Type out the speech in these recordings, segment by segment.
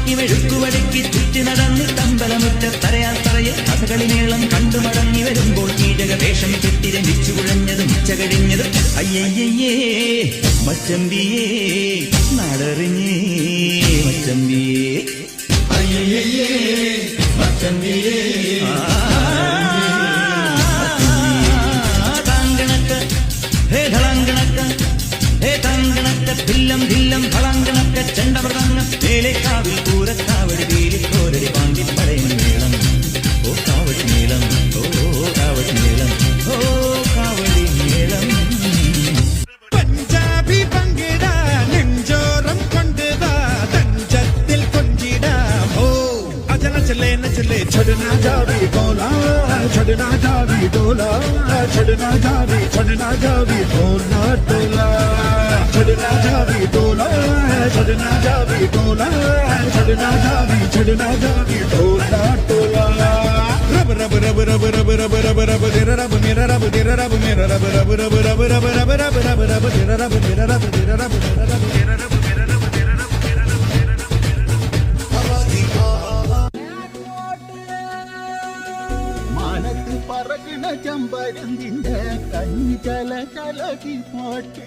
മുറുക്കി മെഴുക്കുവടക്കി ചുറ്റി നടന്ന് തമ്പലമുറ്റ തറയാത്തറയെ കഥകളിമേളം കണ്ടു മടങ്ങി വരുമ്പോൾ കീഴക വേഷം കെട്ടി രമിച്ചു കുഴഞ്ഞതും ഉച്ചകഴിഞ്ഞതും അയ്യയ്യേ മച്ചമ്പിയേ നാടറിഞ്ഞേ മച്ചമ്പിയേ അയ്യയ്യേ മച്ചമ്പിയേ താങ്കണക്ക് ഹേ ധളാങ്കണക്ക് ഹേ താങ്കണക്ക് ധില്ലം ധില്ലം ധളാങ്കണക്ക് ചെണ്ടമൃതങ്ങ വേലക്കാവിൽ പൂരക്കാവടി വേലിക്കോരടി പാണ്ടി പടയൻ മേളം ഓ കാവടി മേളം ഓ കാവടി മേളം ഓ കാവടി മേളം പഞ്ചാബി പങ്കിട നെഞ്ചോരം കൊണ്ടുതാ തഞ്ചത്തിൽ കൊഞ്ചിടാം ഓ അജന ചലേ നചലേ छोड़ना जावी बोला छोड़ना जावी डोला छोड़ना जावी बोला छोड़ना जावी डोला छोड़ना जावी बोला छोड़ना जावी डोला टोला रब रब रब रब रब रब रब रब तेरा रब मेरा रब तेरा रब मेरा रब रब रब रब रब रब रब रब रब तेरा रब मेरा रब तेरा रब मेरा रब तेरा रब मेरा रब तेरा रब मेरा रब മാനത്ത് പറകണ ചമ്പരന്തിന്റെ കണ്ണു ചല ചലകി പാട്ട്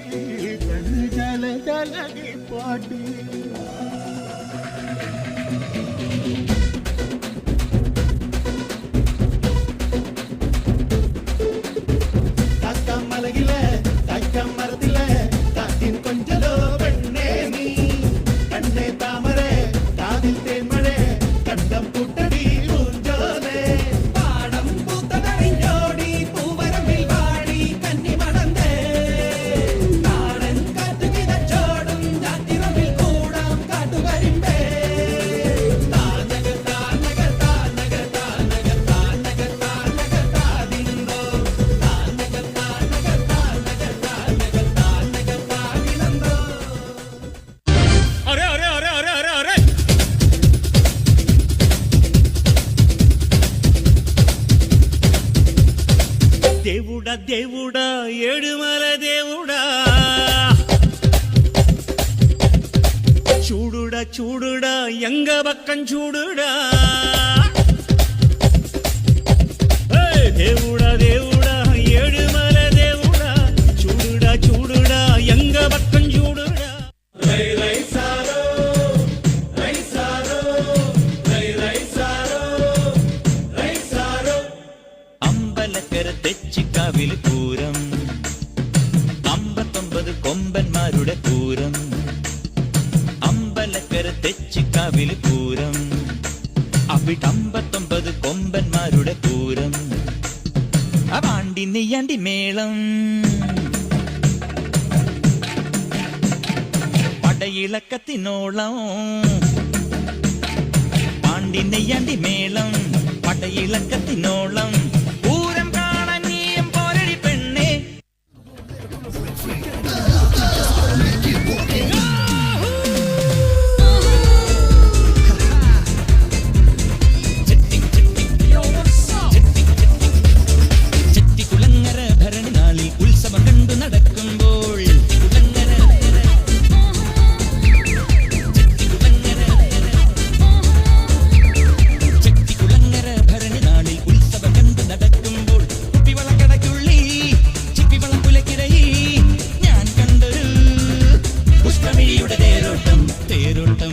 കണ്ണു ചല ചലകി പാട്ട് മലകിലെ തക്കം മരത്തിലെ കാറ്റിൻ കൊഞ്ചലോ പെണ്ണേ നീ കണ്ണേ താമരേ കാതിൽ തേന്മഴേ കണ്ടം പുട്ടടി പൂഞ്ചോലേ പാടം പൂത്തതറിഞ്ഞോടി പൂവരമ്പിൽ വാടി കന്നി മടന്തേ നാടൻ കാറ്റ് വിതച്ചോടും ഞാറ്റിറമ്പിൽ കൂടാം കാട്ടുകരിമ്പേ താനക താനക താനക താനക താനക താനക താതിന്തോ താനക താനക താനക താനക താനക താതിനന്തോ अरे अरे अरे अरे अरे अरे దేవుడా దేవుడా ఏడుమల దేవుడా చూడుడా చూడుడా ఎంగ పక్కం చూడుడా దేవుడా దేవుడా ఏడుమల దేవుడా చూడుడా చూడుడా ఎంగ పక్కం చూడుడా రై రై సారో రై సారో రై రై సారో రై సారో അമ്പലക്കര തെച്ചിക്കാവിൽ പൂരം 59 കൊമ്പന്മാരുടെ പൂരം അമ്പലക്കര തെച്ചിക്കാവിൽ പൂരം അവിടെ 59 കൊമ്പന്മാരുടെ പൂരം അവാണ്ടി നെയ്യാണ്ടി മേളം പടയിളക്കത്തിനോളം പാണ്ടി നെയ്യാണ്ടി മേളം പടയിളക്കത്തിനോളം പൂരം കാണാൻ നീയും പോരടി പെണ്ണേ ചെട്ടിക്കുളങ്ങര ഭരണി നാളിൽ ഉത്സവം കണ്ടു നടക്കുമ്പോൾ ചെട്ടിക്കുളങ്ങര ഭരണി നാളിൽ ഉത്സവം കണ്ടു നടക്കുമ്പോൾ കുപ്പിവളക്കടയ്ക്കുള്ളിൽ ചിപ്പിവളം പുലക്കിടയിൽ ഞാൻ കണ്ടൊരു പുഷ്പമിഴിയുടെ തേരോട്ടം തേരോട്ടം